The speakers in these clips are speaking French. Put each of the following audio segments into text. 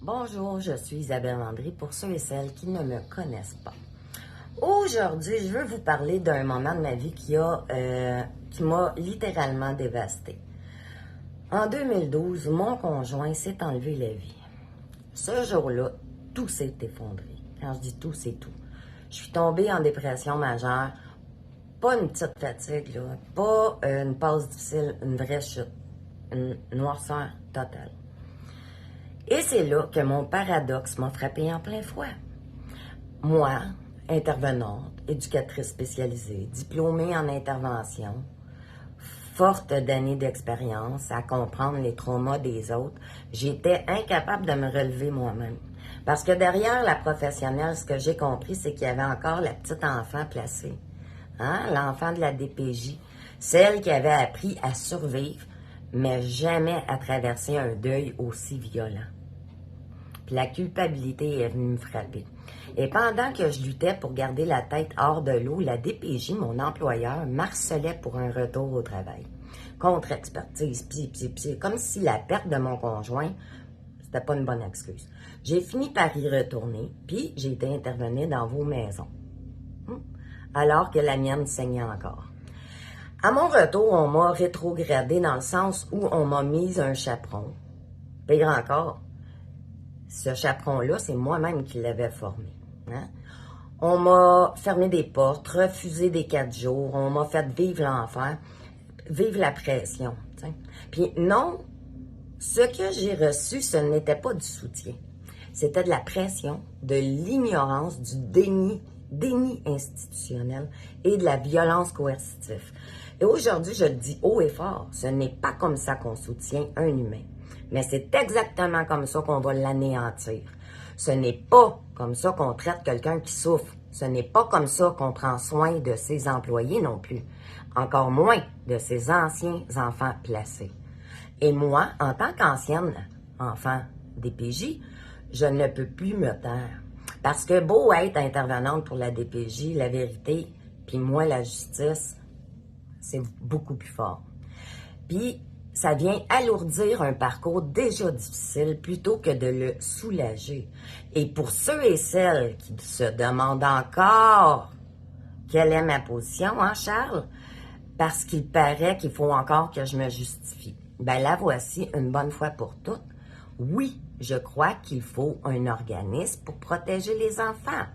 Bonjour, je suis Isabelle Landry pour ceux et celles qui ne me connaissent pas. Aujourd'hui, je veux vous parler d'un moment de ma vie qui m'a littéralement dévastée. En 2012, mon conjoint s'est enlevé la vie. Ce jour-là, tout s'est effondré. Quand je dis tout, c'est tout. Je suis tombée en dépression majeure. Pas une petite fatigue, là. Pas une passe difficile, une vraie chute. Une noirceur totale. Et c'est là que mon paradoxe m'a frappé en plein fouet. Moi, intervenante, éducatrice spécialisée, diplômée en intervention, forte d'années d'expérience à comprendre les traumas des autres, j'étais incapable de me relever moi-même. Parce que derrière la professionnelle, ce que j'ai compris, c'est qu'il y avait encore la petite enfant placée. Hein? L'enfant de la DPJ. Celle qui avait appris à survivre, mais jamais à traverser un deuil aussi violent. Puis la culpabilité est venue me frapper. Et pendant que je luttais pour garder la tête hors de l'eau, la DPJ, mon employeur, m'harcelait pour un retour au travail. Contre-expertise, comme si la perte de mon conjoint, c'était pas une bonne excuse. J'ai fini par y retourner, puis j'ai été intervenir dans vos maisons. Alors que la mienne saignait encore. À mon retour, on m'a rétrogradé dans le sens où on m'a mis un chaperon. Pire encore, ce chaperon-là, c'est moi-même qui l'avais formé. Hein? On m'a fermé des portes, refusé des 4 jours, on m'a fait vivre l'enfer, vivre la pression. T'sais. Puis non, ce que j'ai reçu, ce n'était pas du soutien. C'était de la pression, de l'ignorance, du déni institutionnel et de la violence coercitive. Et aujourd'hui, je le dis haut et fort, ce n'est pas comme ça qu'on soutient un humain. Mais c'est exactement comme ça qu'on va l'anéantir. Ce n'est pas comme ça qu'on traite quelqu'un qui souffre. Ce n'est pas comme ça qu'on prend soin de ses employés non plus. Encore moins de ses anciens enfants placés. Et moi, en tant qu'ancienne enfant DPJ, je ne peux plus me taire. Parce que beau être intervenante pour la DPJ, la vérité, puis moi, la justice, c'est beaucoup plus fort. Puis, ça vient alourdir un parcours déjà difficile plutôt que de le soulager. Et pour ceux et celles qui se demandent encore quelle est ma position, hein, Charles? Parce qu'il paraît qu'il faut encore que je me justifie. Ben la voici une bonne fois pour toutes. Oui, je crois qu'il faut un organisme pour protéger les enfants.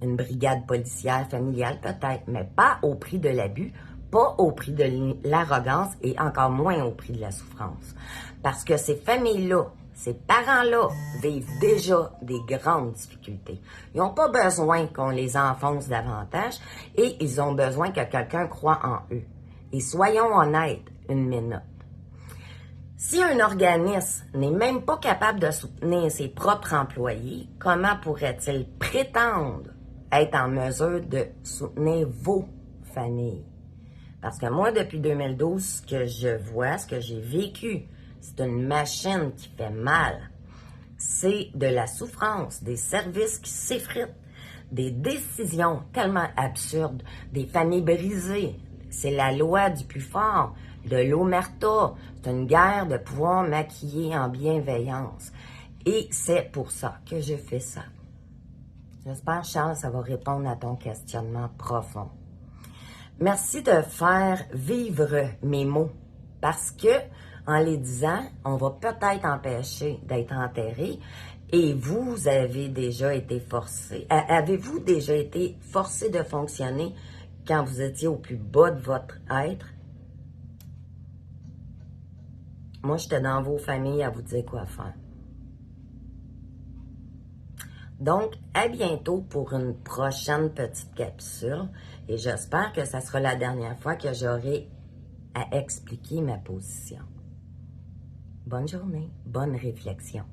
Une brigade policière familiale peut-être, mais pas au prix de l'abus, pas au prix de l'arrogance et encore moins au prix de la souffrance. Parce que ces familles-là, ces parents-là vivent déjà des grandes difficultés. Ils n'ont pas besoin qu'on les enfonce davantage et ils ont besoin que quelqu'un croie en eux. Et soyons honnêtes, une minute. Si un organisme n'est même pas capable de soutenir ses propres employés, comment pourrait-il prétendre être en mesure de soutenir vos familles? Parce que moi, depuis 2012, ce que je vois, ce que j'ai vécu, c'est une machine qui fait mal. C'est de la souffrance, des services qui s'effritent, des décisions tellement absurdes, des familles brisées. C'est la loi du plus fort, de l'omerta. C'est une guerre de pouvoir maquiller en bienveillance. Et c'est pour ça que je fais ça. J'espère, Charles, ça va répondre à ton questionnement profond. Merci de faire vivre mes mots, parce que en les disant, on va peut-être empêcher d'être enterré. Et vous avez déjà été forcé. Avez-vous déjà été forcé de fonctionner quand vous étiez au plus bas de votre être? Moi, j'étais dans vos familles à vous dire quoi faire. Donc, à bientôt pour une prochaine petite capsule et j'espère que ça sera la dernière fois que j'aurai à expliquer ma position. Bonne journée, bonne réflexion.